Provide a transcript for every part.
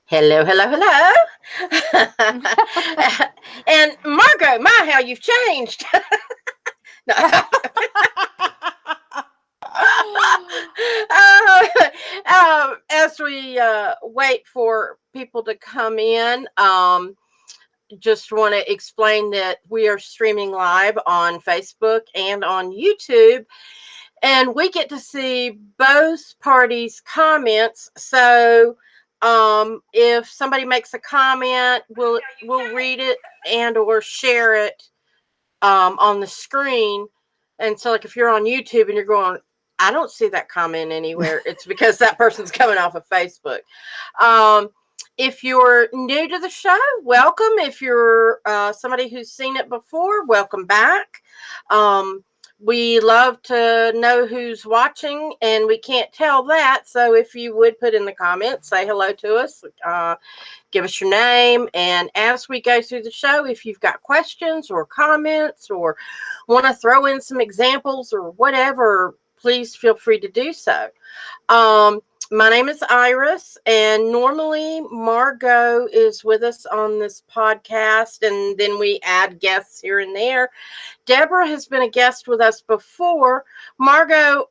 Hello, hello, hello. And Margot, my, how you've changed. No. As we wait for people to come in, just want to explain that we are streaming live on Facebook and on YouTube, and we get to see both parties' comments. So if somebody makes a comment, we'll read it and or share it on the screen. And so, like, if you're on YouTube and you're going, I don't see that comment anywhere, it's because that person's coming off of Facebook. If you're new to the show, welcome. If you're somebody who's seen it before, welcome back. We love to know who's watching, and we can't tell that. So if you would put in the comments, say hello to us, give us your name. And as we go through the show, if you've got questions or comments or want to throw in some examples or whatever, please feel free to do so. My name is Iris, and normally Margot is with us on this podcast, and then we add guests here and there. Deborah has been a guest with us before. Margot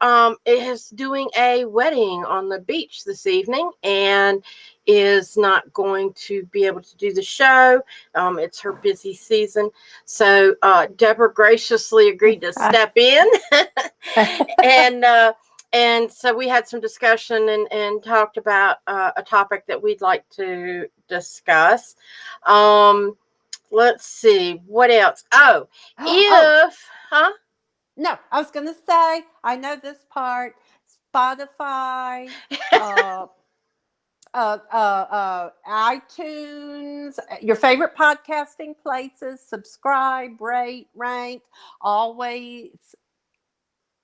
is doing a wedding on the beach this evening and is not going to be able to do the show. It's her busy season. So Deborah graciously agreed to step in. And so we had some discussion and talked about a topic that we'd like to discuss. Let's see, what else? No, I was going to say, I know this part, Spotify, iTunes, your favorite podcasting places, subscribe, rate, rank, always.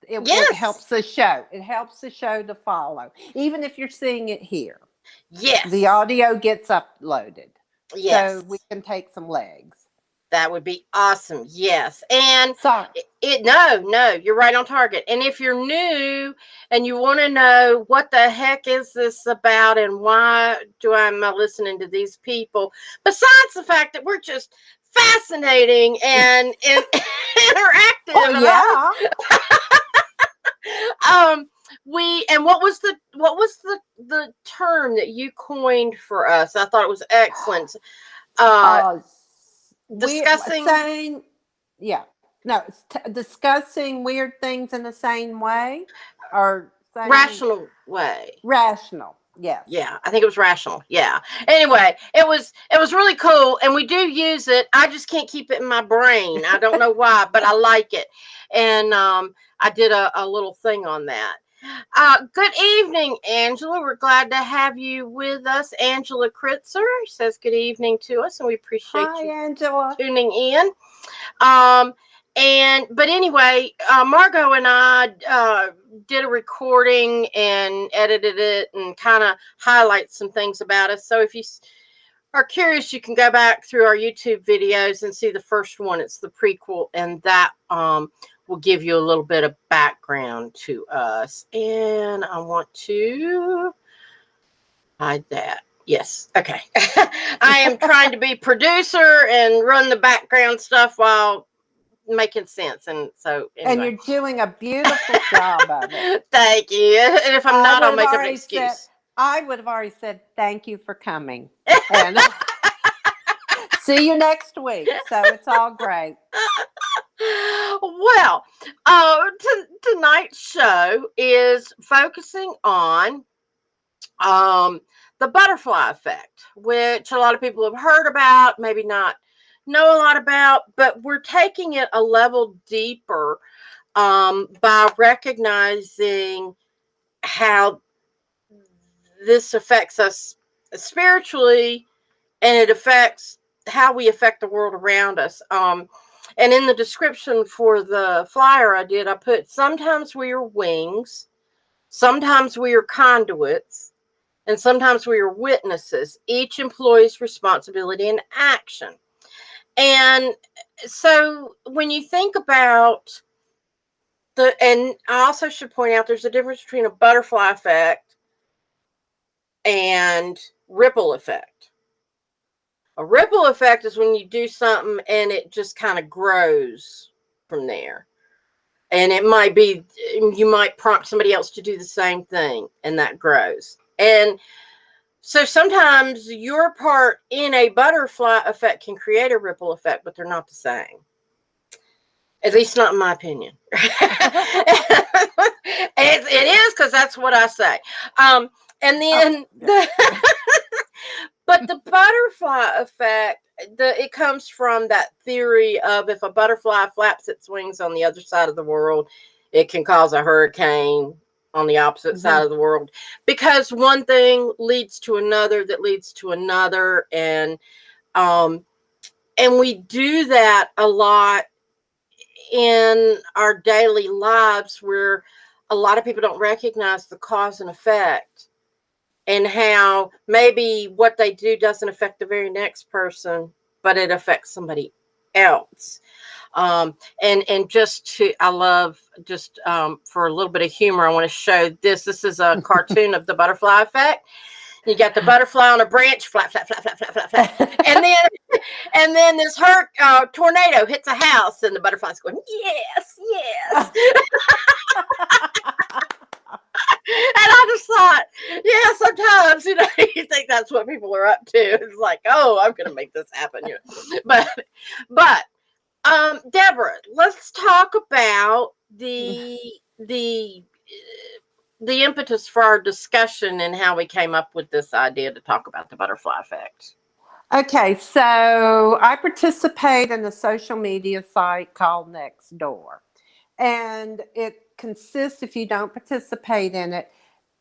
It helps the show. It helps the show to follow. Even if you're seeing it here. Yes. The audio gets uploaded. Yes. So we can take some legs. That would be awesome. Yes. And sorry. No, you're right on target. And if you're new and you want to know what the heck is this about and why am I listening to these people, besides the fact that we're just fascinating and interactive. Oh, yeah. What was the term that you coined for us? I thought it was excellent. Discussing discussing weird things in the same way, or rational way. Rational. Yes. Yeah, I think it was rational. Yeah. Anyway, it was really cool, and we do use it. I just can't keep it in my brain. I don't know why, but I like it. And I did a little thing on that. Good evening, Angela. We're glad to have you with us. Angela Kritzer says good evening to us, and we appreciate you, Angela, tuning in. But anyway, Margot and I did a recording and edited it and kind of highlight some things about us. So if you are curious, you can go back through our YouTube videos and see the first one. It's the prequel, and that will give you a little bit of background to us. And I want to hide that. Yes. Okay. I am trying to be producer and run the background stuff while making sense. And so anyway. And you're doing a beautiful job of it. Thank you. And if I'm not, I'll make up an excuse. I would have already said thank you for coming. And see you next week. So it's all great. Well, tonight's show is focusing on the butterfly effect, which a lot of people have heard about, maybe not know a lot about, but we're taking it a level deeper by recognizing how this affects us spiritually, and it affects how we affect the world around us. And in the description for the flyer I put, sometimes we are wings, sometimes we are conduits, and sometimes we are witnesses, each employee's responsibility and action. And so when you think about and I also should point out there's a difference between a butterfly effect and ripple effect. A ripple effect is when you do something and it just kind of grows from there. And it might be, you might prompt somebody else to do the same thing, and that grows. And so sometimes your part in a butterfly effect can create a ripple effect, but they're not the same. At least not in my opinion. It is, because that's what I say. And then but the butterfly effect, it comes from that theory of, if a butterfly flaps its wings on the other side of the world, it can cause a hurricane on the opposite side of the world, because one thing leads to another, that leads to another. And we do that a lot in our daily lives, where a lot of people don't recognize the cause and effect, and how maybe what they do doesn't affect the very next person, but it affects somebody else. And just to, I love, just for a little bit of humor, I want to show this. This is a cartoon of the butterfly effect. You got the butterfly on a branch, flap, flap, flap, flap, flap, flap, flap. And then this tornado hits a house, and the butterfly's going, yes, yes. And I just thought, yeah, sometimes, you think that's what people are up to. It's like, oh, I'm going to make this happen. But Deborah, let's talk about the impetus for our discussion and how we came up with this idea to talk about the butterfly effect. Okay, so I participate in a social media site called Nextdoor. And it consists, if you don't participate in it,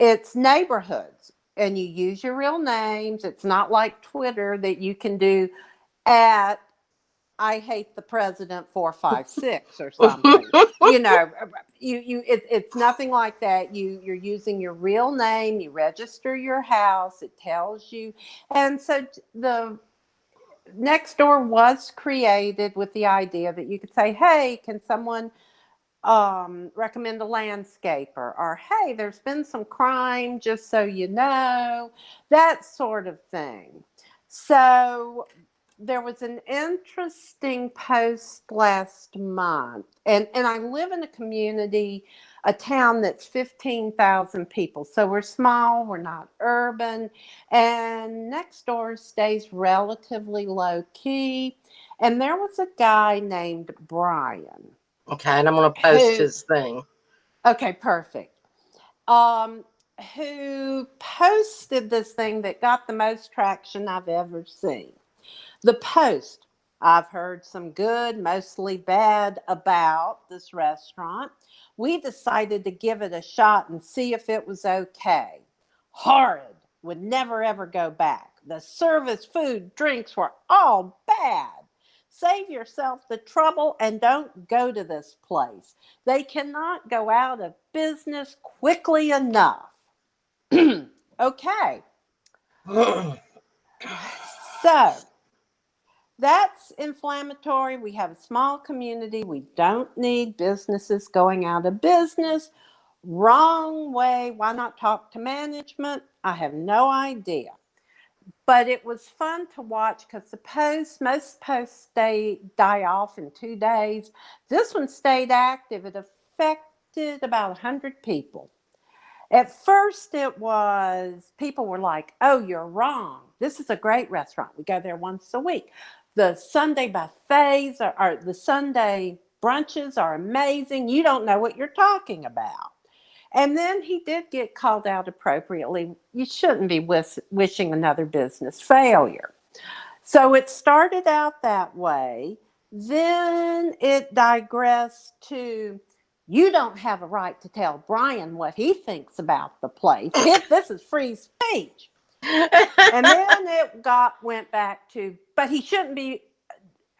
it's neighborhoods. And you use your real names. It's not like Twitter that you can do at I hate the president 456 or something. It's nothing like that. You're using your real name. You register your house. It tells you. And so the Nextdoor was created with the idea that you could say, hey, can someone recommend a landscaper? Or, hey, there's been some crime, just so you know, that sort of thing. So there was an interesting post last month, and I live in a community, a town that's 15,000 people. So we're small, we're not urban, and Nextdoor stays relatively low key. And there was a guy named Brian. Okay, and I'm going to post his thing. Okay, perfect. Who posted this thing that got the most traction I've ever seen. The post, I've heard some good, mostly bad about this restaurant. We decided to give it a shot and see if it was okay. Horrid. Would never ever go back. The service, food, drinks were all bad. Save yourself the trouble and don't go to this place. They cannot go out of business quickly enough. Okay. So that's inflammatory. We have a small community. We don't need businesses going out of business. Wrong way. Why not talk to management? I have no idea. But it was fun to watch, because most posts die off in 2 days. This one stayed active. It affected about 100 people. At first, people were like, oh, you're wrong. This is a great restaurant. We go there once a week. The Sunday buffets or the Sunday brunches are amazing. You don't know what you're talking about. And then he did get called out appropriately. You shouldn't be wishing another business failure. So it started out that way. Then it digressed to, you don't have a right to tell Brian what he thinks about the place. This is free speech. And then it went back to, but he shouldn't be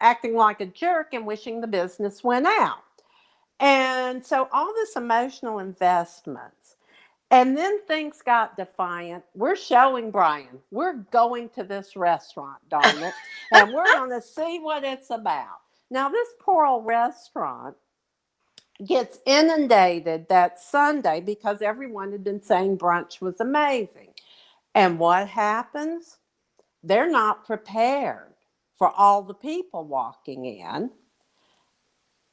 acting like a jerk and wishing the business went out. And so all this emotional investments. And then things got defiant. We're showing Brian. We're going to this restaurant, darn it. And we're going to see what it's about. Now, this poor old restaurant gets inundated that Sunday because everyone had been saying brunch was amazing. And what happens? They're not prepared for all the people walking in,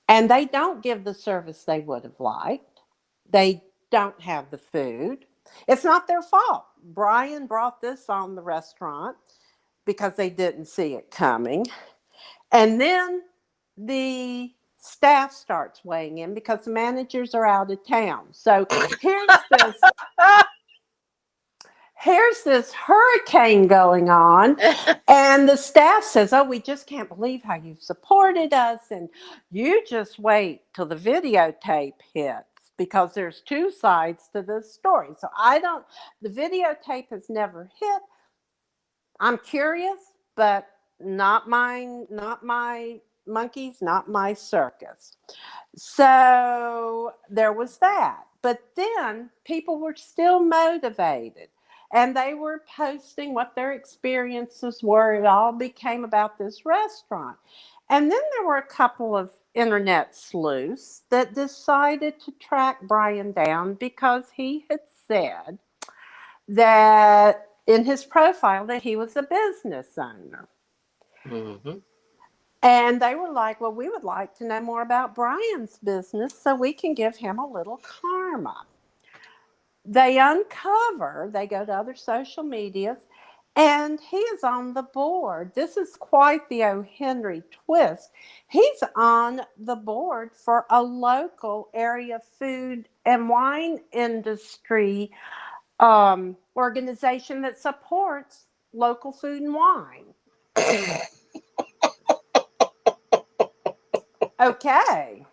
and they don't give the service they would have liked. They don't have the food. It's not their fault. Brian brought this on the restaurant because they didn't see it coming. And then the staff starts weighing in because the managers are out of town. So here's this hurricane going on, and the staff says, oh, we just can't believe how you've supported us, and you just wait till the videotape hits, because there's two sides to this story. So the videotape has never hit. I'm curious, but not my monkeys, not my circus. So there was that. But then people were still motivated, and they were posting what their experiences were. It all became about this restaurant. And then there were a couple of internet sleuths that decided to track Brian down because he had said that in his profile that he was a business owner. Mm-hmm. And they were like, well, we would like to know more about Brian's business so we can give him a little karma. They go to other social medias, and he is on the board. This is quite the O. Henry twist. He's on the board for a local area food and wine industry organization that supports local food and wine. Okay.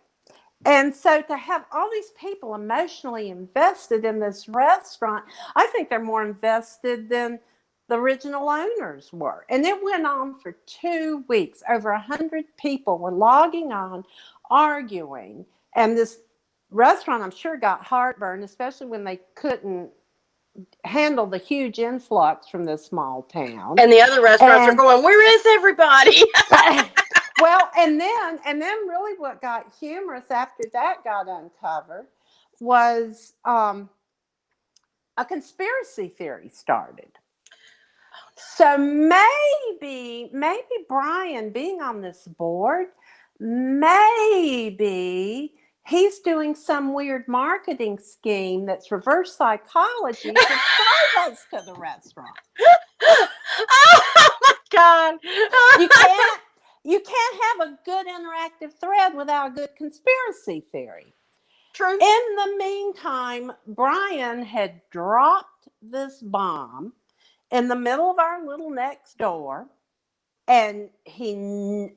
And so to have all these people emotionally invested in this restaurant, I think they're more invested than the original owners were. And it went on for 2 weeks. Over 100 people were logging on, arguing. And this restaurant, I'm sure, got heartburn, especially when they couldn't handle the huge influx from this small town. And the other restaurants are going, where is everybody? Well, and then really what got humorous after that got uncovered was a conspiracy theory started. So maybe Brian being on this board, maybe he's doing some weird marketing scheme that's reverse psychology to drive us to the restaurant. Oh my God. You can't have a good interactive thread without a good conspiracy theory. True. In the meantime, Brian had dropped this bomb in the middle of our little next door. And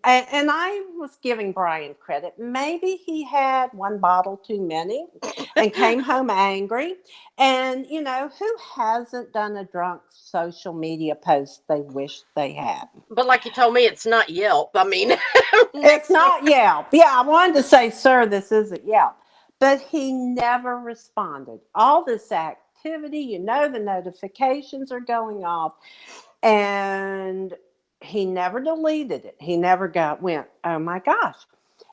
I was giving Brian credit. Maybe he had one bottle too many and came home angry. And, who hasn't done a drunk social media post they wish they had? But like you told me, it's not Yelp. I mean, it's not Yelp. Yeah, I wanted to say, sir, this isn't Yelp. But he never responded. All this activity, the notifications are going off. And he never deleted it. He never went, oh my gosh.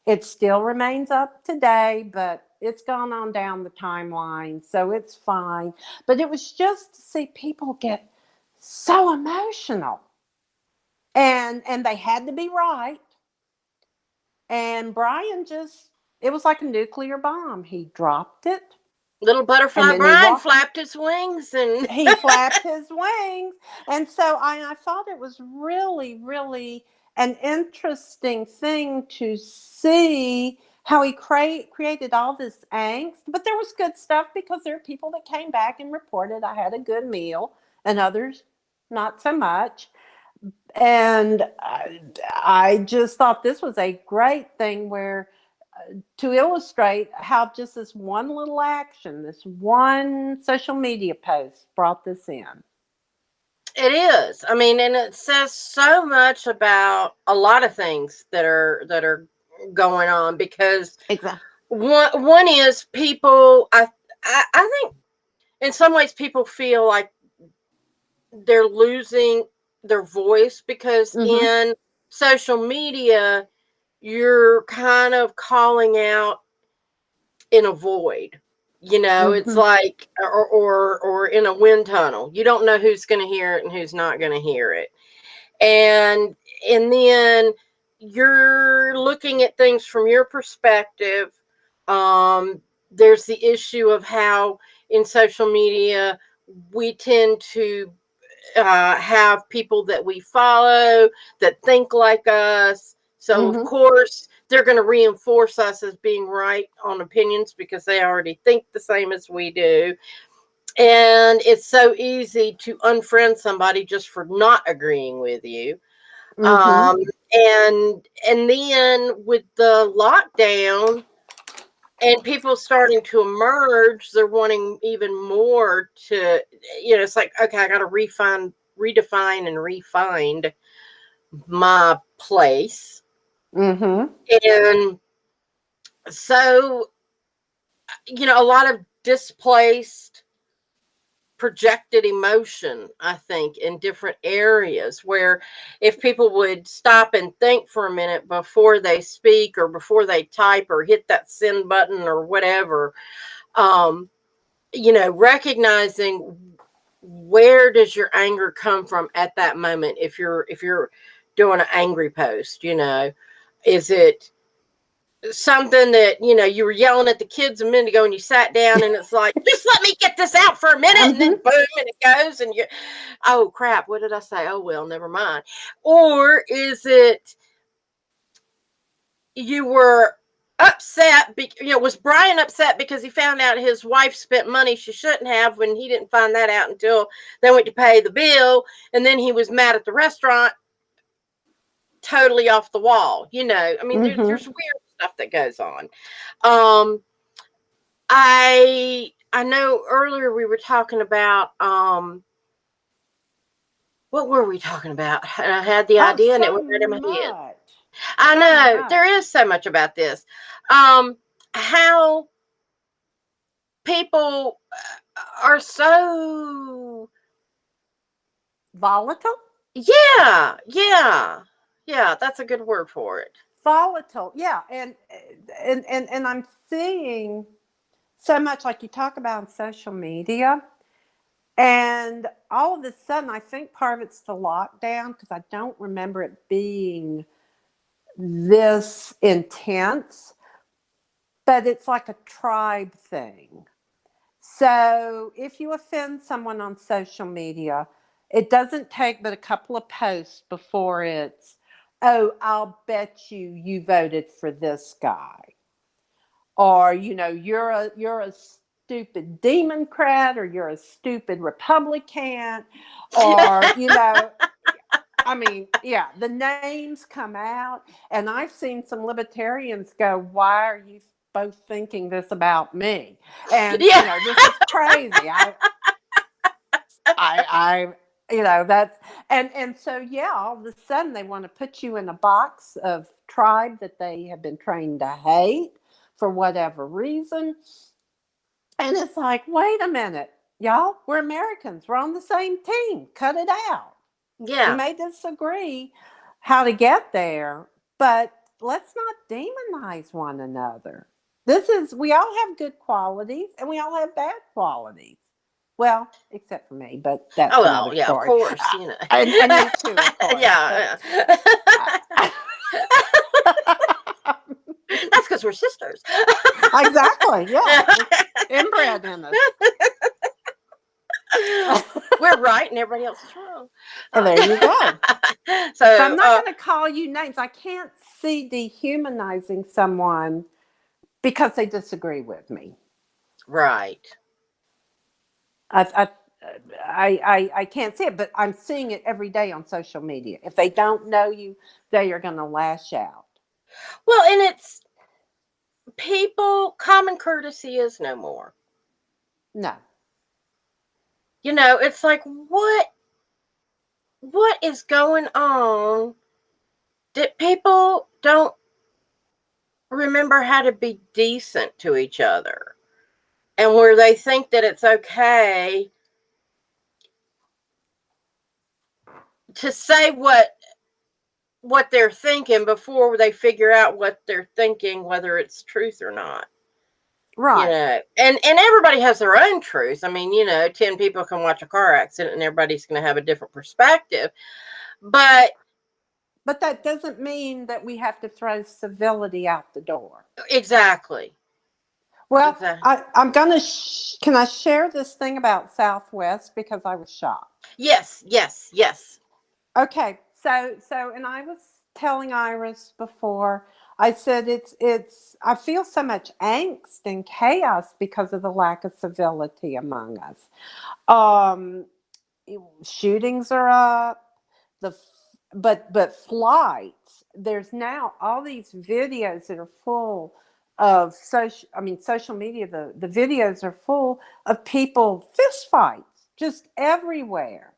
It still remains up today, but it's gone on down the timeline, so it's fine. But it was just to see people get so emotional. And they had to be right. And Brian it was like a nuclear bomb. He dropped it. Little butterfly Brian flapped his wings, and he flapped his wings. And so I thought it was really, really an interesting thing to see how he created all this angst. But there was good stuff, because there are people that came back and reported I had a good meal, and others not so much. And I just thought this was a great thing to illustrate how just this one little action, this one social media post brought this in. It is. I mean, and it says so much about a lot of things that are going on, because exactly. One is people. I think in some ways people feel like they're losing their voice because Mm-hmm. in social media you're kind of calling out in a void. It's Mm-hmm. like or in a wind tunnel. You don't know who's going to hear it and who's not going to hear it. And then you're looking at things from your perspective. There's the issue of how in social media we tend to have people that we follow that think like us. So, of Mm-hmm. course, they're going to reinforce us as being right on opinions because they already think the same as we do. And it's so easy to unfriend somebody just for not agreeing with you. Mm-hmm. Um, and then with the lockdown and people starting to emerge, they're wanting even more to, it's like, okay, I got to redefine and refine my place. Mm-hmm. And so, a lot of displaced projected emotion, I think, in different areas where if people would stop and think for a minute before they speak or before they type or hit that send button or whatever, um, recognizing where does your anger come from at that moment if you're doing an angry post, is it something that you were yelling at the kids a minute ago and you sat down and it's like, just let me get this out for a minute, and then Mm-hmm. boom, and it goes, and you, oh crap, what did I say? Oh well, never mind. Or is it you were upset was Brian upset because he found out his wife spent money she shouldn't have when he didn't find that out until they went to pay the bill, and then he was mad at the restaurant, totally off the wall. I mean, there's Mm-hmm. weird stuff that goes on. um I know earlier we were talking about what were we talking about? And I had the Oh, idea and it so went right in my head. much. I So know there much. is so much about this. How people are so, Volatile? yeah, that's a good word for it. Volatile. Yeah. And I'm seeing so much like you talk about on social media. And all of a sudden, I think part of it's the lockdown because I don't remember it being this intense, but it's like a tribe thing. So if you offend someone on social media, it doesn't take but a couple of posts before it's, oh, I'll bet you voted for this guy. Or, you're a stupid Democrat, or you're a stupid Republican, or, I mean, yeah, the names come out. And I've seen some libertarians go, why are you both thinking this about me? And, Yeah. this is crazy. That's, and so, yeah, all of a sudden they want to put you in a box of tribe that they have been trained to hate for whatever reason. And it's like, wait a minute, y'all, we're Americans. We're on the same team. Cut it out. We Yeah. may disagree how to get there, but let's not demonize one another. We all have good qualities and we all have bad qualities. Well, except for me, but Oh that's well, another yeah, of story. course, And me too, of course. But Yeah. That's because we're sisters. exactly, yeah, it's inbred in us. We're right and everybody else is wrong. And there you go. But So, I'm not going to call you names. I can't see dehumanizing someone because they disagree with me. right. I, I, I can't see it, but I'm seeing it every day on social media. If they don't know you, they are going to lash out. Well, and it's people, common courtesy is no more. No. It's like what is going on that people don't remember how to be decent to each other. and where they think that it's okay to say what they're thinking before they figure out what they're thinking, whether it's truth or not. Right. And everybody has their own truth. I mean, 10 people can watch a car accident and everybody's going to have a different perspective. But that doesn't mean that we have to throw civility out the door. exactly. Well, Exactly. I'm going to, can I share this thing about Southwest because I was shocked? Yes, yes, yes. Okay. And I was telling Iris before, I said I feel so much angst and chaos because of the lack of civility among us. Um, Shootings are up, the but flights, there's now all these videos that are full of social media, the videos are full of people fist fights just everywhere.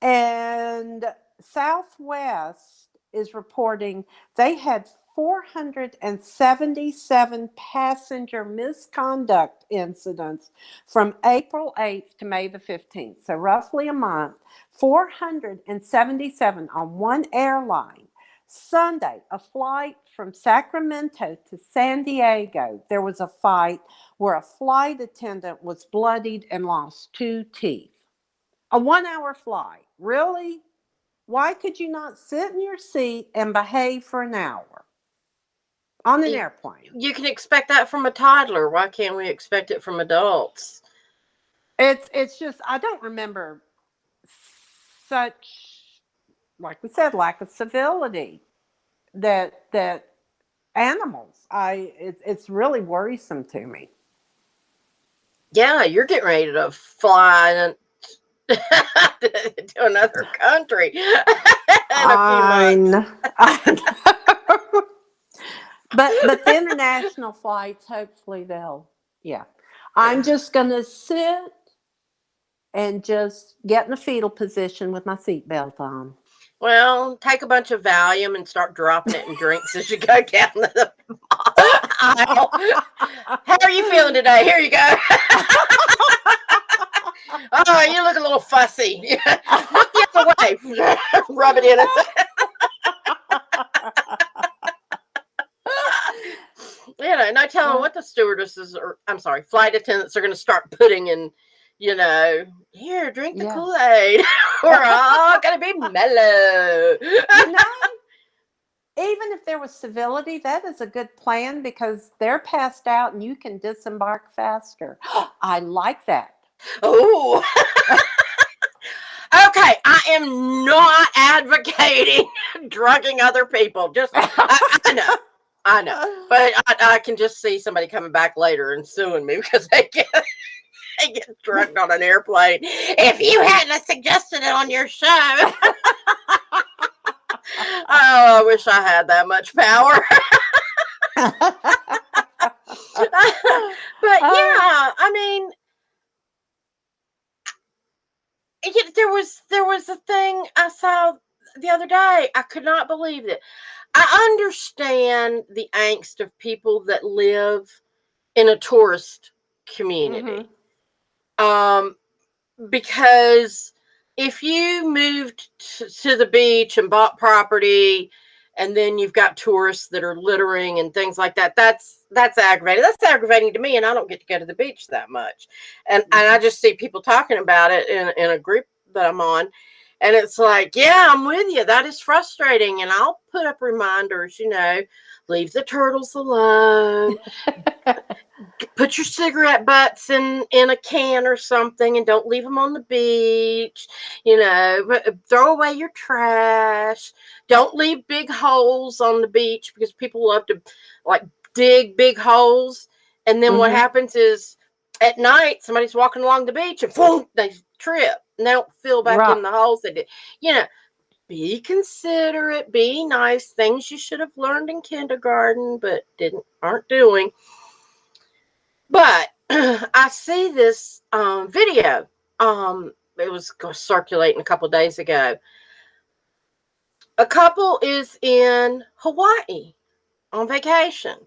And Southwest is reporting they had 477 passenger misconduct incidents from April 8th to May the 15th. So roughly a month, 477 on one airline. Sunday, a flight from Sacramento to San Diego, there was a fight where a flight attendant was bloodied and lost 2 teeth. A 1 hour flight. Really? Why could you not sit in your seat and behave for an hour on an airplane? You can expect that from a toddler. Why can't we expect it from adults? It's just, I don't remember such, like we said, lack of civility that animals. It's really worrisome to me. Yeah, you're getting ready to fly to another country in a few months. I know. But the international flights, hopefully yeah. I'm just gonna sit and just get in a fetal position with my seatbelt on. Well, take a bunch of Valium and start dropping it in drinks as you go down the aisle. How are you feeling today? Here you go. Oh, you look a little fussy. Look the other way. Rub it in it. No telling what the stewardesses flight attendants are going to start putting in, here, drink the Kool-Aid. We're all going to be mellow. Even if there was civility, that is a good plan because they're passed out and you can disembark faster. I like that. Oh. Okay, I am not advocating drugging other people. Just, I know, but I can just see somebody coming back later and suing me because they get drugged on an airplane. If you hadn't suggested it on your show. Oh, I wish I had that much power. But yeah, I mean, there was a thing I saw the other day. I could not believe it. I understand the angst of people that live in a tourist community. Because if you moved to the beach and bought property and then you've got tourists that are littering and things like that, that's aggravating. That's aggravating to me, and I don't get to go to the beach that much. And I just see people talking about it in a group that I'm on. And it's like, yeah, I'm with you. That is frustrating. And I'll put up reminders, leave the turtles alone. Put your cigarette butts in a can or something and don't leave them on the beach. Throw away your trash. Don't leave big holes on the beach because people love to like dig big holes. And then what happens is at night, somebody's walking along the beach and boom, they trip and they don't fill back in the holes they did. Be considerate, be nice, things you should have learned in kindergarten but aren't doing. But I see this video. It was circulating a couple days ago. A couple is in Hawaii on vacation.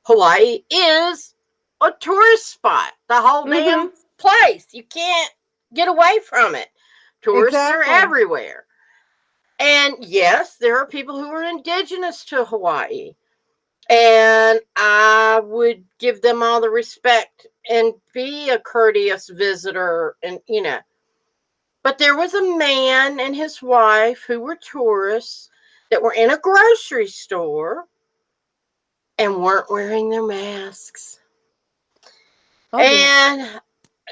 Hawaii is a tourist spot. The whole damn Mm-hmm. place. You can't get away from it. Tourists are Exactly. everywhere. And yes, there are people who are indigenous to Hawaii. And I would give them all the respect and be a courteous visitor. And, but there was a man and his wife who were tourists that were in a grocery store and weren't wearing their masks. Oh dear. And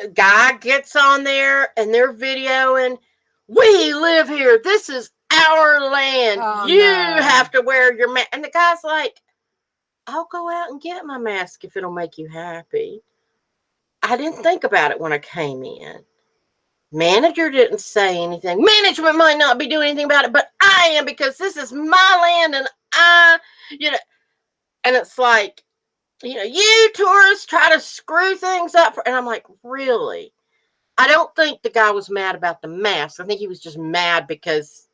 a guy gets on there and they're videoing, we live here. This is our land. Oh You no. have to wear your mask. And the guy's like, I'll go out and get my mask if it'll make you happy. I didn't think about it when I came in. Manager didn't say anything. Management might not be doing anything about it, but I am, because this is my land and you know, and it's like, you tourists try to screw things up. And I'm like, really? I don't think the guy was mad about the mask. I think he was just mad because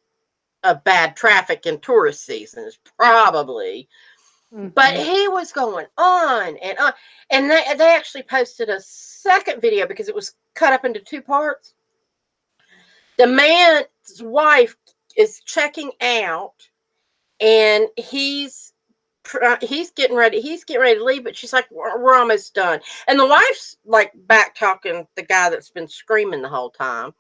of bad traffic in tourist seasons, probably. But Mm-hmm. he was going on and on. And they actually posted a second video because it was cut up into two parts. The man's wife is checking out and he's getting ready to leave, but she's like, we're almost done. And the wife's like back talking the guy that's been screaming the whole time.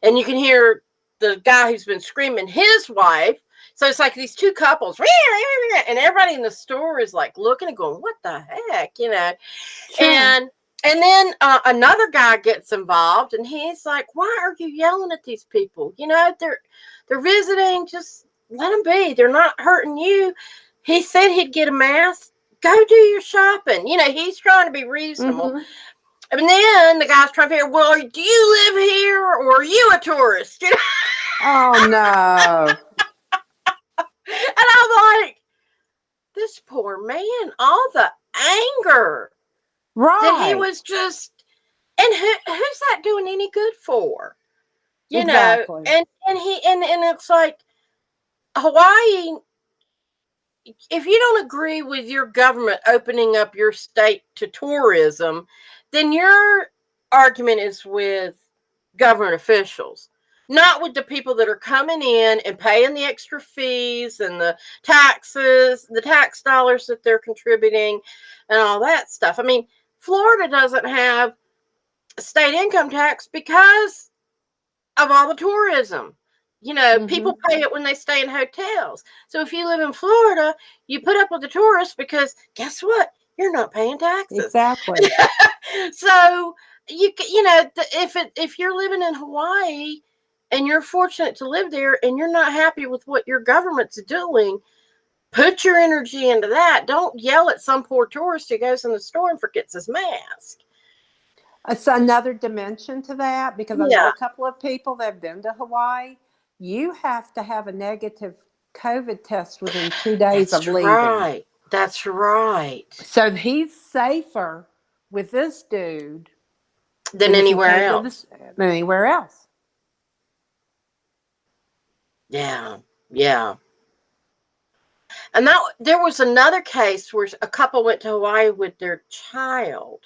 And you can hear the guy who's been screaming his wife. So it's like these two couples, and everybody in the store is like looking and going, what the heck, Sure. and then another guy gets involved and he's like, why are you yelling at these people? They're visiting, just let them be. They're not hurting you. He said he'd get a mask. Go do your shopping. He's trying to be reasonable. Mm-hmm. And then the guy's trying to figure, well, do you live here or are you a tourist? Oh no. And I'm like, this poor man, all the anger that he Right. was just, and who's that doing any good for? Exactly. And it's like Hawaii, if you don't agree with your government opening up your state to tourism, then your argument is with government officials, not with the people that are coming in and paying the extra fees and the taxes, the tax dollars that they're contributing, and all that stuff. I mean, Florida doesn't have state income tax because of all the tourism. People Mm-hmm. pay it when they stay in hotels. So if you live in Florida, you put up with the tourists because guess what? You're not paying taxes. Exactly. So if you're living in Hawaii and you're fortunate to live there and you're not happy with what your government's doing, put your energy into that. Don't yell at some poor tourist who goes in the store and forgets his mask. It's another dimension to that because I know Yeah, a couple of people that have been to Hawaii. You have to have a negative COVID test within 2 days of that's leaving. right. That's right. So he's safer with this dude Than than if he anywhere came to else. this than anywhere else. Yeah, yeah. And there was another case where a couple went to Hawaii with their child,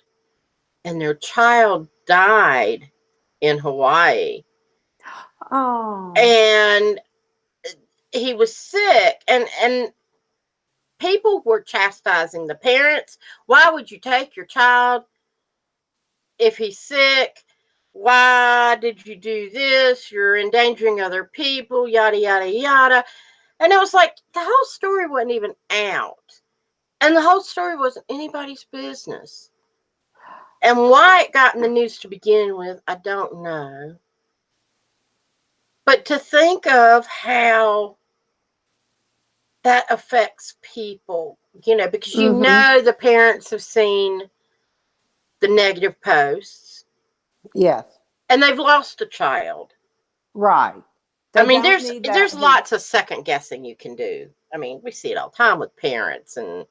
and their child died in Hawaii. Oh. And he was sick, and people were chastising the parents. Why would you take your child if he's sick? Why did you do this? You're endangering other people, yada, yada, yada. And it was like the whole story wasn't even out. And the whole story wasn't anybody's business. And why it got in the news to begin with, I don't know. But to think of how that affects people, because Mm-hmm. the parents have seen the negative posts Yes. and they've lost a child. Right. I They mean, don't there's need there's that heat. lots of second guessing you can do. I mean, we see it all the time with parents, and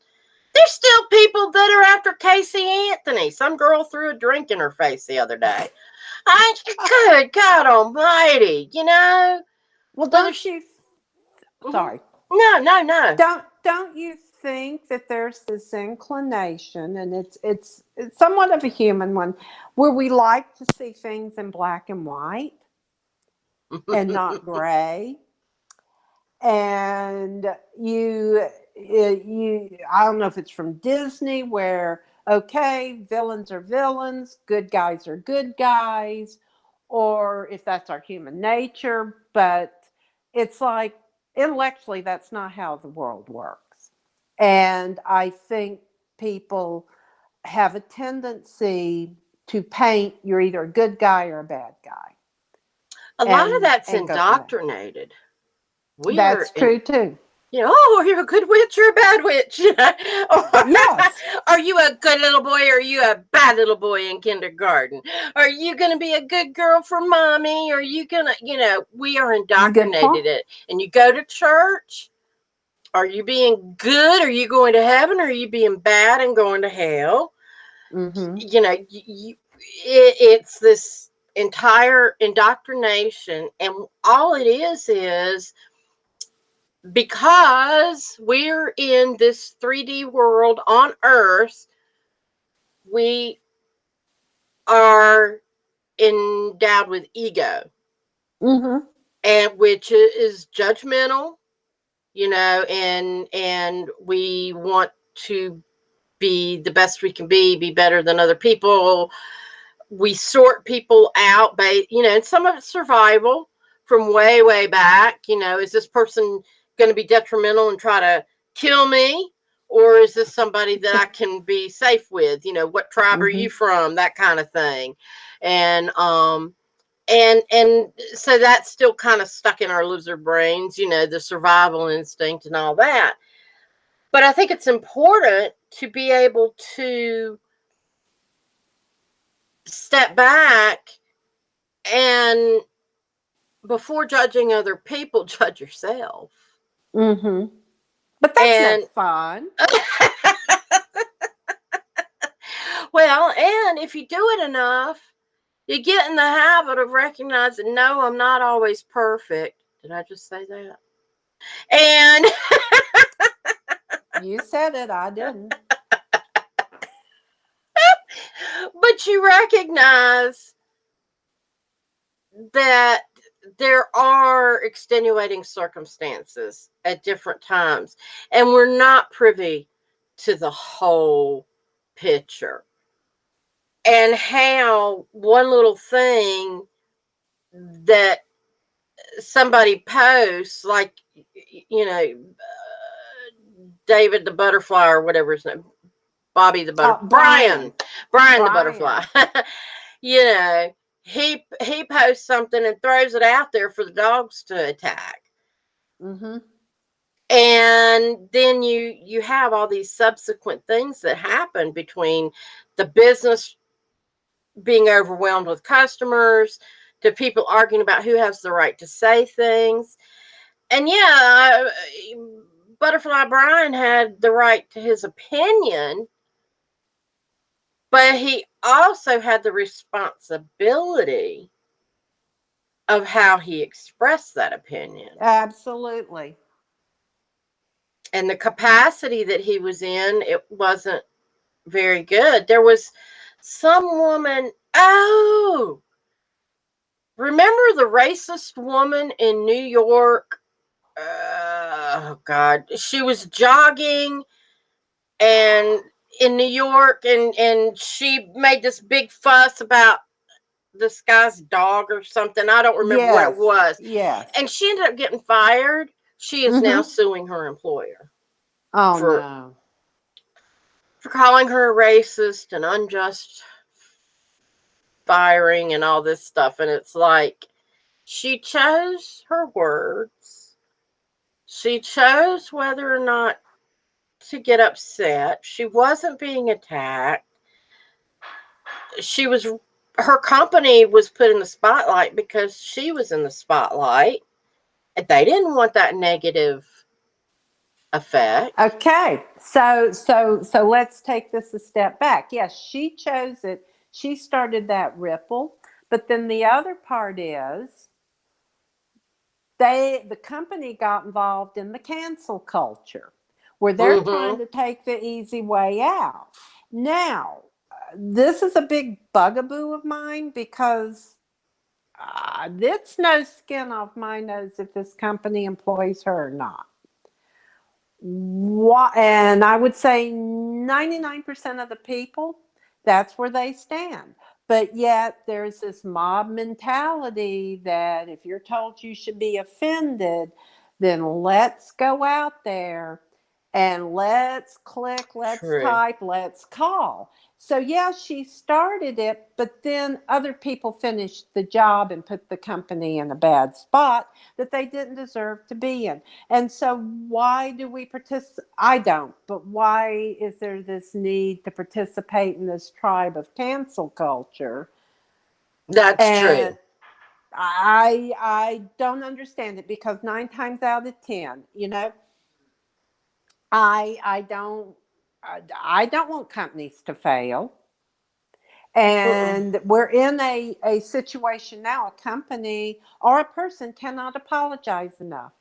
there's still people that are after Casey Anthony. Some girl threw a drink in her face the other day. Good God Almighty, Well, whether don't she, you? mhm. Sorry. No, no, no. Don't you think that there's this inclination, and it's somewhat of a human one, where we like to see things in black and white and not gray. And I don't know if it's from Disney, where okay, villains are villains, good guys are good guys, or if that's our human nature. But it's like, intellectually, that's not how the world works. And I think people have a tendency to paint, you're either a good guy or a bad guy, A lot of that's and go from there. indoctrinated. We are That's true too. oh, are you a good witch or a bad witch? Or Yes. are you a good little boy or are you a bad little boy in kindergarten? Are you going to be a good girl for mommy? Or are you going to, we are Good point. indoctrinated it. And you go to church, are you being good? Are you going to heaven? Or are you being bad and going to hell? Mm-hmm. It's this entire indoctrination. And all it is because we're in this 3D world on Earth, we are endowed with ego, Mm-hmm. and which is judgmental, and we want to be the best we can be better than other people. We sort people out by, and some of it's survival from way back. Is this person going to be detrimental and try to kill me? Or is this somebody that I can be safe with? What tribe are Mm-hmm. you from? That kind of thing. And so that's still kind of stuck in our lizard brains, the survival instinct and all that. But I think it's important to be able to step back and, before judging other people, judge yourself. Mm-hmm. But that's no And fun. well, and if you do it enough, you get in the habit of recognizing, no, I'm not always perfect. Did I just say that? And You said it, I didn't. but you recognize that there are extenuating circumstances at different times, and we're not privy to the whole picture. And how one little thing that somebody posts, like, David the butterfly, or whatever his name, Bobby the butterfly, Brian. Brian the butterfly. Brian. you know, he posts something and throws it out there for the dogs to attack. Mm-hmm. And then you have all these subsequent things that happen between the business being overwhelmed with customers, to people arguing about who has the right to say things. And yeah, Butterfly Brian had the right to his opinion, but he also had the responsibility of how he expressed that opinion. Absolutely. And the capacity that he was in, it wasn't very good. There was some woman, remember the racist woman in New York? Oh God, she was jogging and in New York, and she made this big fuss about this guy's dog or something. I don't remember what it Yes. was. Yes. And she ended up getting fired. She is now Mm-hmm. suing her employer Oh for no. calling her a racist and unjust firing and all this stuff. And it's like, she chose her words. She chose whether or not to get upset. She wasn't being attacked. She was Her company was put in the spotlight because she was in the spotlight. They didn't want that negative effect. Okay. So let's take this a step back. Yes, she chose it. She started that ripple. But then the other part is the company got involved in the cancel culture, where they're trying Mm-hmm. to take the easy way out. Now, this is a big bugaboo of mine because it's no skin off my nose if this company employs her or not. And I would say 99% of the people, that's where they stand. But yet there's this mob mentality that if you're told you should be offended, then let's go out there and let's click, let's True. type, let's call. So, yeah, she started it, but then other people finished the job and put the company in a bad spot that they didn't deserve to be in. And so, why do we participate? I don't, but why is there this need to participate in this tribe of cancel culture? That's And true. I don't understand it because 9 times out of 10, I don't I don't want companies to fail. Mm-mm. And we're in a situation now, a company or a person cannot apologize enough.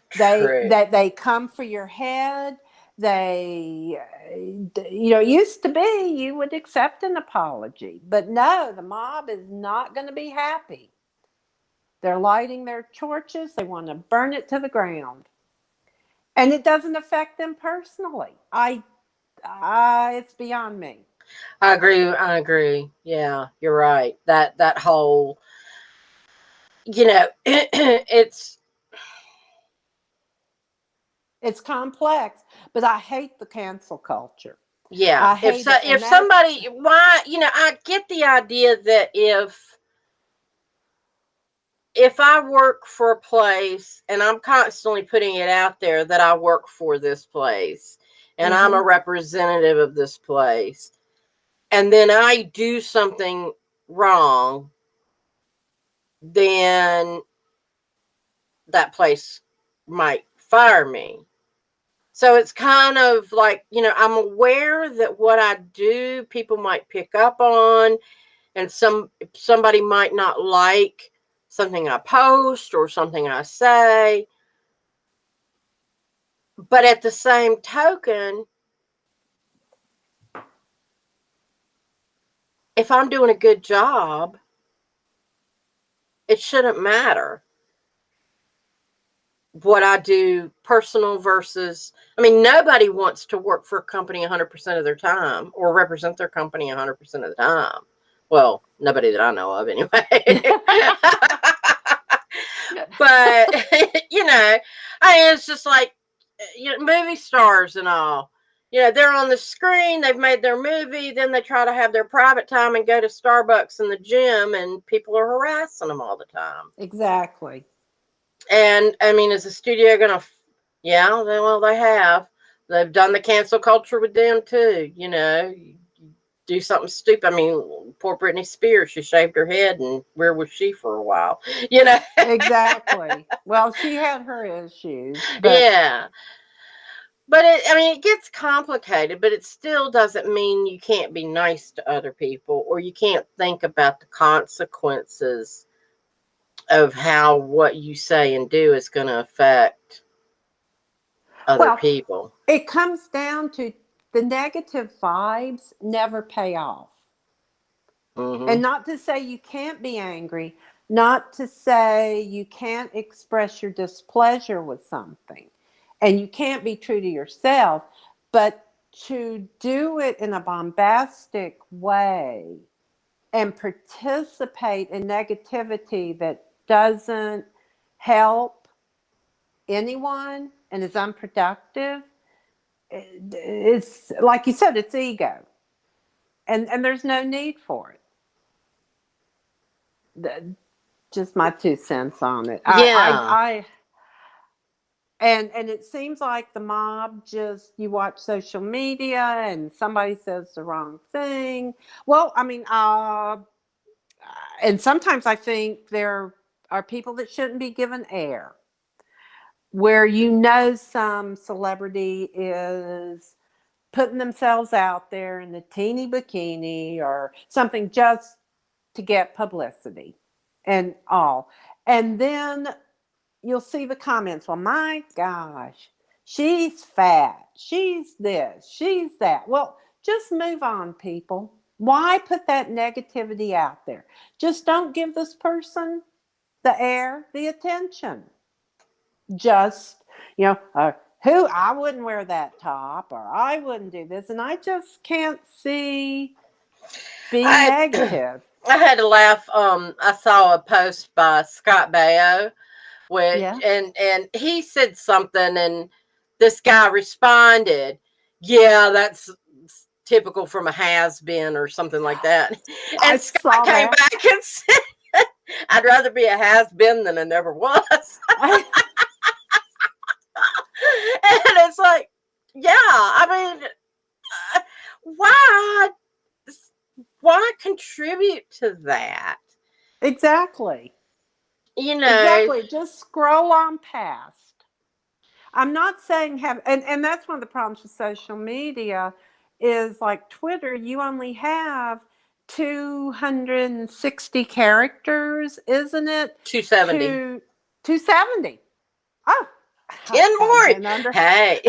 True. They come for your head. They, it used to be you would accept an apology, but no, the mob is not going to be happy. They're lighting their torches. They want to burn it to the ground, and it doesn't affect them personally. It's beyond me. I agree. I agree. Yeah, you're right. That whole, it's It's complex, but I hate the cancel culture. yeah. I hate it, If and that's somebody, why, I get the idea that if I work for a place and I'm constantly putting it out there that I work for this place and I'm a mm-hmm. representative of this place, and then I do something wrong, then that place might fire me. So it's kind of like, I'm aware that what I do, people might pick up on, and somebody might not like something I post or something I say. But at the same token, if I'm doing a good job, it shouldn't matter what I do personal versus, I mean, nobody wants to work for a company 100% of their time or represent their company 100% of the time. Well, nobody that I know of anyway. But, it's just like, movie stars and all. They're on the screen, they've made their movie, then they try to have their private time and go to Starbucks and the gym, and people are harassing them all the time. exactly. And I mean, is the studio gonna? Yeah, they have. They've done the cancel culture with them too. You do something stupid. I mean, poor Britney Spears, she shaved her head, and where was she for a while? You know. Exactly. Well, she had her issues, but Yeah, but I mean, it gets complicated, but it still doesn't mean you can't be nice to other people or you can't think about the consequences of how what you say and do is going to affect other well, people. it comes down to the negative vibes never pay off. And Hmm. not to say you can't be angry, not to say you can't express your displeasure with something and you can't be true to yourself, but to do it in a bombastic way and participate in negativity that doesn't help anyone and is unproductive, it's like you said, it's ego. And there's no need for it. Just my 2 cents on it. Yeah. And it seems like the mob just, you watch social media and somebody says the wrong thing. Well, I mean, and sometimes I think there are people that shouldn't be given air, where some celebrity is putting themselves out there in a teeny bikini or something just to get publicity and all. And then you'll see the comments. Well, my gosh, She's fat. She's this. She's that. Well, just move on, people. Why put that negativity out there? Just don't give this person the air, the attention. Just, who I wouldn't wear that top, or I wouldn't do this. And I just can't see being I negative. I had to laugh. I saw a post by Scott Baio, which Yeah. and he said something, and this guy responded, "Yeah, that's typical from a has been," or something like that. I And Scott saw came that. back and said, "I'd rather be a has been than a never was." And it's like, yeah, I mean, uh, why why contribute to that? Exactly. You know, Exactly. Just scroll on past. I'm not saying and that's one of the problems with social media is like Twitter, you only have 260 characters, isn't it? 270. To 270. Oh, I've 10 kind of more. been under. Hey.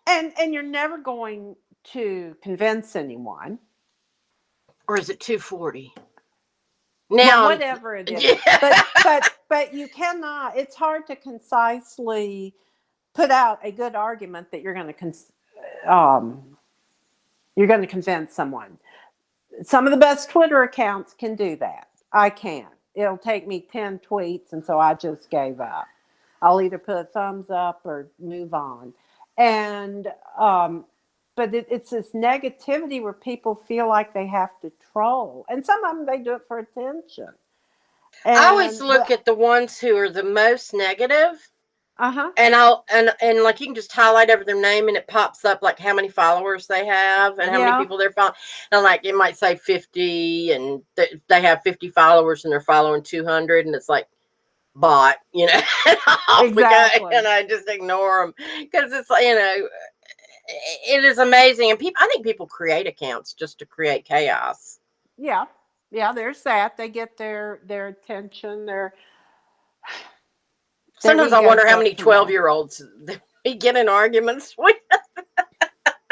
And you're never going to convince anyone. Or is it 240? Well, Now, whatever it is. yeah. But you cannot, it's hard to concisely put out a good argument that um, you're going to convince someone. Some of the best Twitter accounts can do that. I can't. It'll take me 10 tweets, and so I just gave up. I'll either put a thumbs up or move on. And but it's this negativity where people feel like they have to troll, and some of them they do it for attention. I always And look at the ones who are the most negative, uh-huh. and and like you can just highlight over their name and it pops up like how many followers they have and how many Yeah, people they're following. And like it might say 50, and they have 50 followers and they're following 200, and it's like bot, and off we go, and exactly. I just ignore them because it's like, it is amazing. And people, I think people create accounts just to create chaos. Yeah. Yeah, there's that. They get their attention, their Sometimes I wonder egos how up many from there. 12-year-olds they get in arguments with.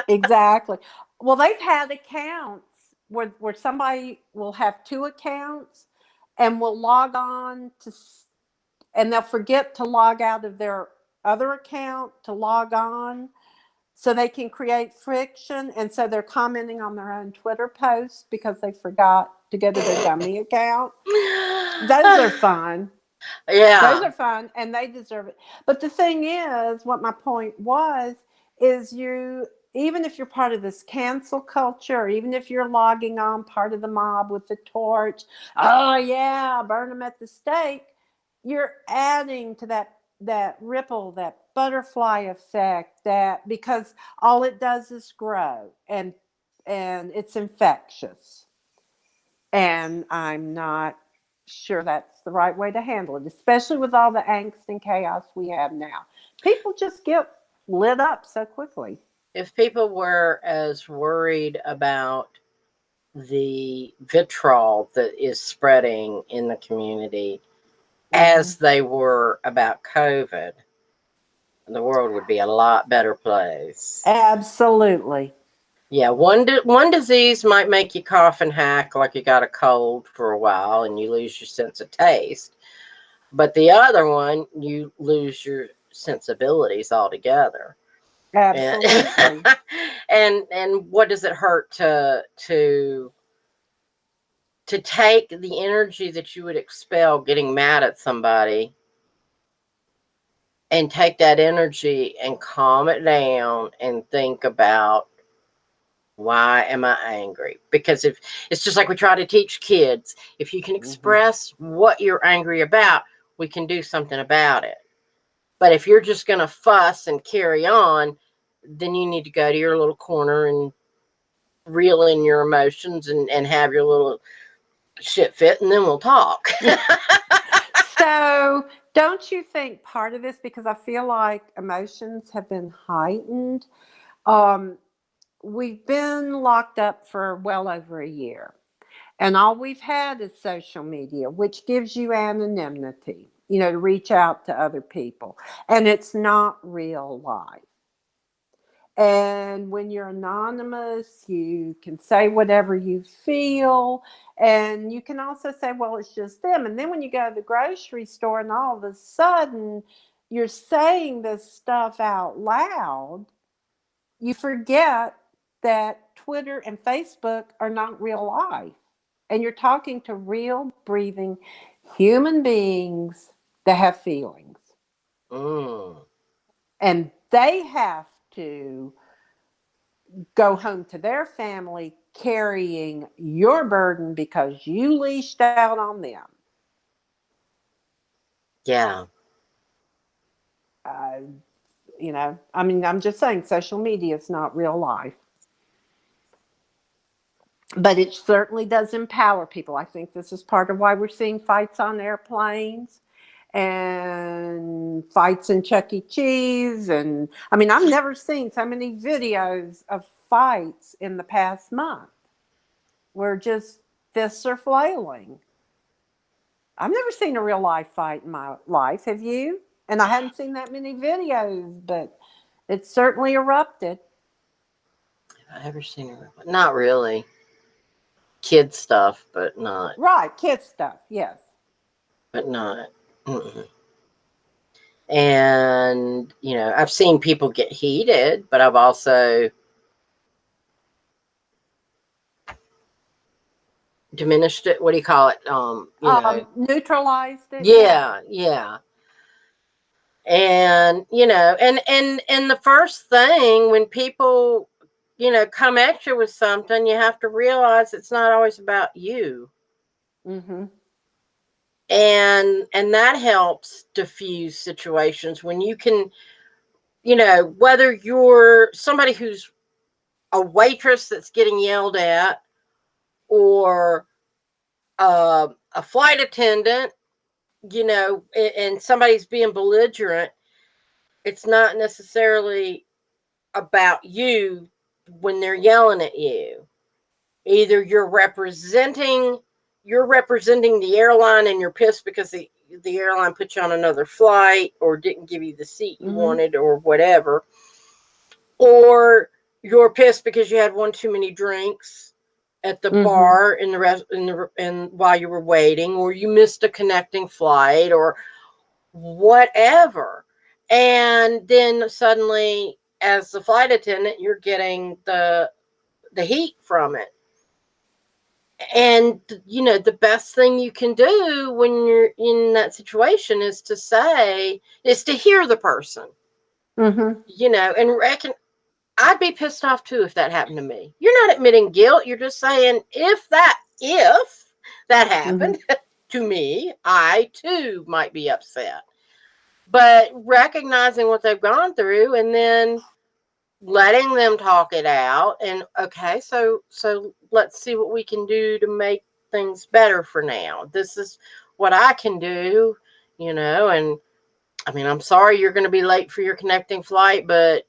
Exactly. Well, they've had accounts where somebody will have two accounts and will log on and they'll forget to log out of their other account to log on so they can create friction. And so they're commenting on their own Twitter posts because they forgot to go to their dummy account. Those are fun. Those Yeah. are fun and they deserve it. But the thing is, what my point was, is even if you're part of this cancel culture, or even if you're logging on part of the mob with the torch, oh yeah, burn them at the stake, you're adding to that ripple, that butterfly effect, that because all it does is grow and it's infectious. And I'm not sure that's the right way to handle it, especially with all the angst and chaos we have now. People just get lit up so quickly. If people were as worried about the vitriol that is spreading in the community Mm-hmm. as they were about COVID, the world would be a lot better place. Absolutely. Yeah, one disease might make you cough and hack like you got a cold for a while and you lose your sense of taste. But the other one, you lose your sensibilities altogether. And Absolutely. and what does it hurt to take the energy that you would expel getting mad at somebody and take that energy and calm it down and think about, why am I angry? Because if it's just like we try to teach kids, if you can Mm-hmm. express what you're angry about, we can do something about it. But if you're just going to fuss and carry on, then you need to go to your little corner and reel in your emotions and have your little shit fit, and then we'll talk. So, don't you think part of this, because I feel like emotions have been heightened, um, we've been locked up for well over a year. And all we've had is social media, which gives you anonymity. to reach out to other people. And it's not real life. And when you're anonymous, you can say whatever you feel. And you can also say, well, it's just them. And then when you go to the grocery store and all of a sudden you're saying this stuff out loud, you forget that Twitter and Facebook are not real life. And you're talking to real, breathing human beings that have feelings. Mm. And they have to go home to their family carrying your burden because you leashed out on them. Yeah. Uh, I mean, I'm just saying social media is not real life. But it certainly does empower people. I think this is part of why we're seeing fights on airplanes and fights in Chuck E. Cheese. And I mean, I've never seen so many videos of fights in the past month where just fists are flailing. I've never seen a real life fight in my life. Have you? And I hadn't seen that many videos, but it's certainly erupted. Have I ever seen her? Not really. Kid stuff, but not. Right, kid stuff, yes. But not. Mm-mm. And, I've seen people get heated, but I've also diminished it. What do you call it? Neutralized it, yeah. Yeah. And, and the first thing when people, come at you with something, you have to realize it's not always about you. Mm-hmm. And that helps diffuse situations when you can, whether you're somebody who's a waitress that's getting yelled at, or a flight attendant, and somebody's being belligerent, it's not necessarily about you when they're yelling at you. Either you're representing the airline and you're pissed because the airline put you on another flight or didn't give you the seat you Mm-hmm. wanted or whatever, or you're pissed because you had one too many drinks at the Mm-hmm. bar in while you were waiting, or you missed a connecting flight or whatever. And then suddenly, as the flight attendant, you're getting the heat from it. And the best thing you can do when you're in that situation is to hear the person. Mm-hmm. And reckon I'd be pissed off too if that happened to me. You're not admitting guilt. You're just saying if that Mm-hmm. happened to me, I too might be upset. But recognizing what they've gone through and then letting them talk it out, and okay, so let's see what we can do to make things better for now. This is what I can do, and I mean, I'm sorry you're going to be late for your connecting flight, but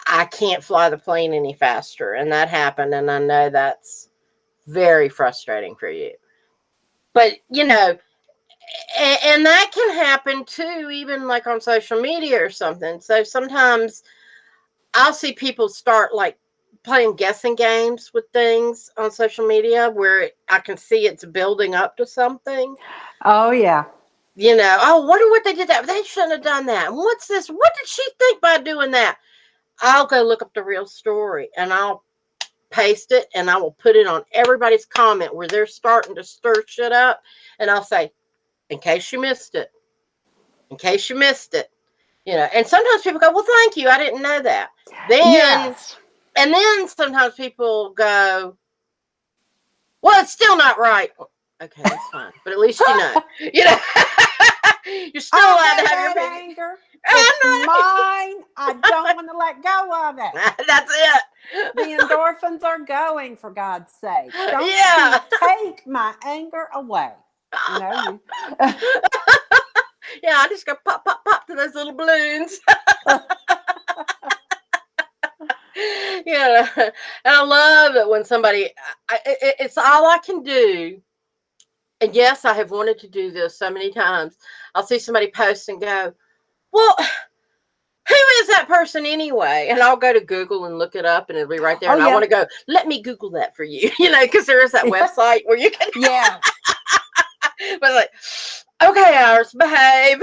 I can't fly the plane any faster. And that happened, and I know that's very frustrating for you. But, and that can happen too, even like on social media or something. So sometimes I'll see people start like playing guessing games with things on social media where I can see it's building up to something. Oh, yeah. Oh, wonder what they did that. They shouldn't have done that. What's this? What did she think by doing that? I'll go look up the real story and I'll paste it and I will put it on everybody's comment where they're starting to stir shit up. And I'll say, in case you missed it, in case you missed it, and sometimes people go, well, thank you. I didn't know that. Then, Yes. and then sometimes people go, well, it's still not right. Okay, that's fine. But at least you know. You're still I allowed to know have your that opinion. anger. I It's mine. I don't want to let go of it. know. That's it. The endorphins are going, for God's sake. Don't Yeah. you take my anger away. You. Yeah, I just go pop, pop, pop to those little balloons. And I love it when somebody, it's all I can do And yes, I have wanted to do this so many times. I'll see somebody post and go, well, who is that person anyway? And I'll go to Google and look it up, and it'll be right there. Oh And I want yeah. to go, let me Google that for you, because there is that website where you can. Yeah. But like, okay, ours, behave.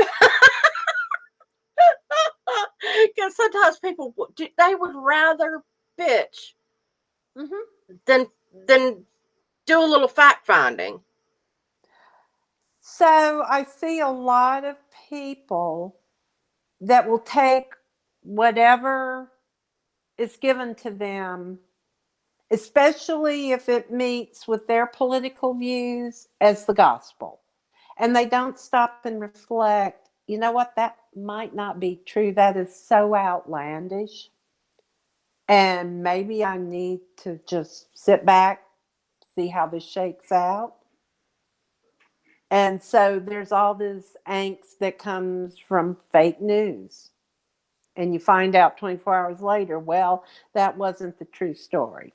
Because sometimes people they would rather bitch than than do a little fact finding. So I see a lot of people that will take whatever is given to them, especially if it meets with their political views, as the gospel. And they don't stop and reflect, you know what, that might not be true. That is so outlandish. And maybe I need to just sit back, see how this shakes out. And so there's all this angst that comes from fake news. And you find out 24 hours later, well, that wasn't the true story.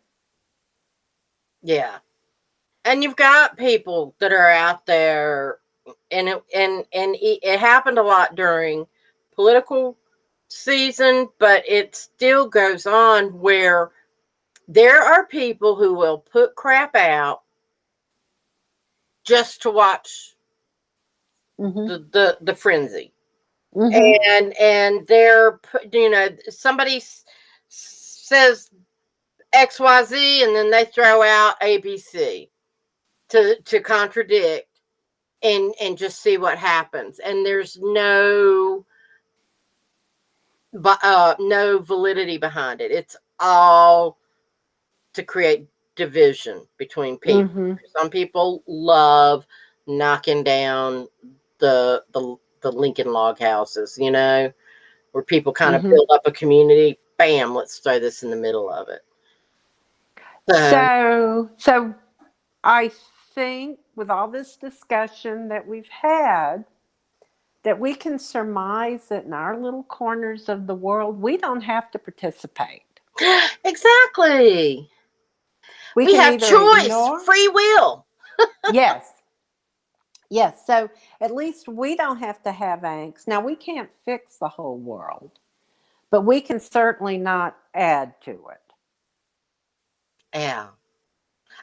Yeah. And you've got people that are out there, and it happened a lot during political season, but it still goes on where there are people who will put crap out just to watch Mm-hmm. the frenzy. Mm-hmm. And they're, somebody says XYZ, and then they throw out ABC to contradict, and just see what happens. And there's no validity behind it. It's all to create division between people. Mm-hmm. Some people love knocking down the Lincoln log houses, where people kind of Mm-hmm. build up a community. Bam, let's throw this in the middle of it. So, So I think with all this discussion that we've had, that we can surmise that in our little corners of the world, we don't have to participate. exactly. We We can have either choice, ignore, free will. yes, yes. So at least we don't have to have angst. Now, we can't fix the whole world, but we can certainly not add to it. Yeah.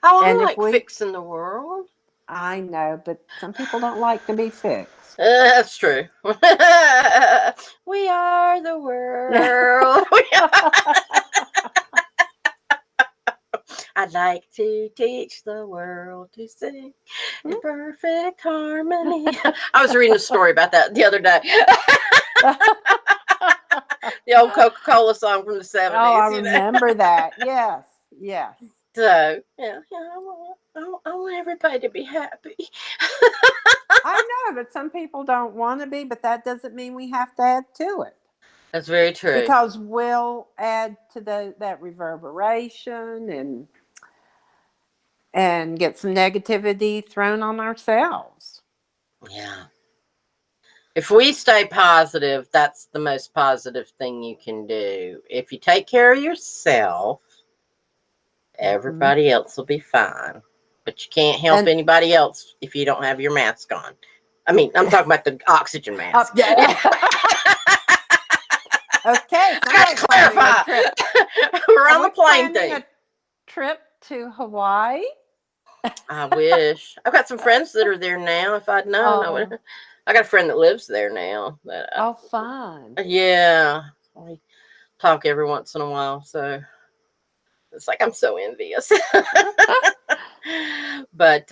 Oh, And I if like we, fixing the world. I know, but some people don't like to be fixed. That's true. We are the world. I'd like to teach the world to sing in perfect harmony. I was reading a story about that the other day. The old Coca-Cola song from the Oh, I 70s. remember that. Yes, yes. So, yeah, I want everybody to be happy. I know, but some people don't want to be, but that doesn't mean we have to add to it. That's very true. Because we'll add to that reverberation and get some negativity thrown on ourselves. Yeah. If we stay positive, that's the most positive thing you can do. If you take care of yourself, Mm-hmm. everybody else will be fine. But you can't help And anybody else if you don't have your mask on. I mean, I'm talking about the oxygen mask. yeah. Okay, I got to clarify. We're on the plane thing. A trip to Hawaii? I wish. I've got some friends that are there now. If I'd known, I would. Oh, I got a friend that lives there now. oh, fun. Yeah, we talk every once in a while, so it's like I'm so envious. But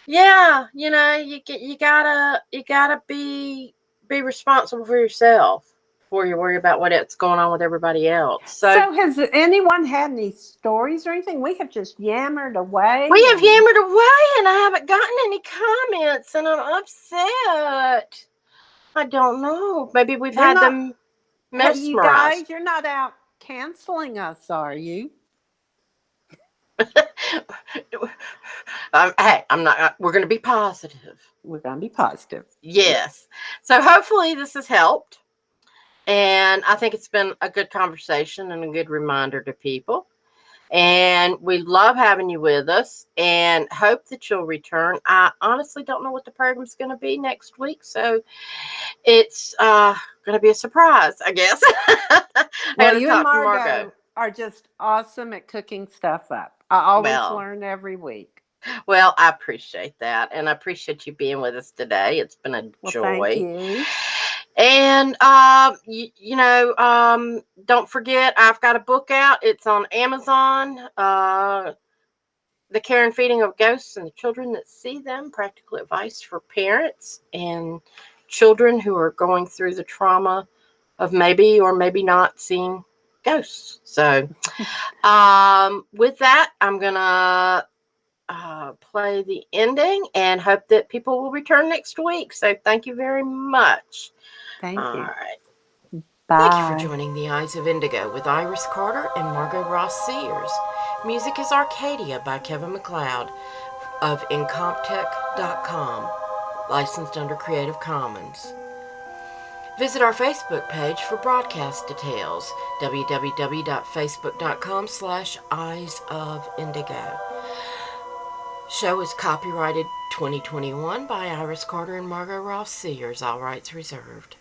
yeah, you gotta be responsible for yourself before you worry about what's going on with everybody else. So So, has anyone had any stories or anything? We have just yammered away. we have yammered away, and I haven't gotten any comments, and I'm upset. I don't know. Maybe we've We're had not, them hey, you mesmerized. guys, you're not out canceling us, are you? Hey, I'm not. We're going to be positive. We're going to be positive. Yes. So hopefully this has helped. And I think it's been a good conversation and a good reminder to people. And we love having you with us and hope that you'll return. I honestly don't know what the program's going to be next week, so it's going to be a surprise, I guess. I got Well, to you and talk to Margot. Margot are just awesome at cooking stuff up. I always Well, learn every week. well, I appreciate that, and I appreciate you being with us today. It's been a Well, thank joy. you. And don't forget, I've got a book out. It's on Amazon. The Care and Feeding of Ghosts and the Children That See Them, practical advice for parents and children who are going through the trauma of maybe or maybe not seeing ghosts. So, with that, I'm gonna play the ending and hope that people will return next week. So, thank you very much. Thank All you. right. Thank you for Bye. joining The Eyes of Indigo with Iris Carter and Margot Ross Sears. Music is Arcadia by Kevin MacLeod of Incomptech.com, licensed under Creative Commons. Visit our Facebook page for broadcast details, www.facebook.com/Eyes of Indigo. Show is copyrighted 2021 by Iris Carter and Margot Ross Sears, all rights reserved.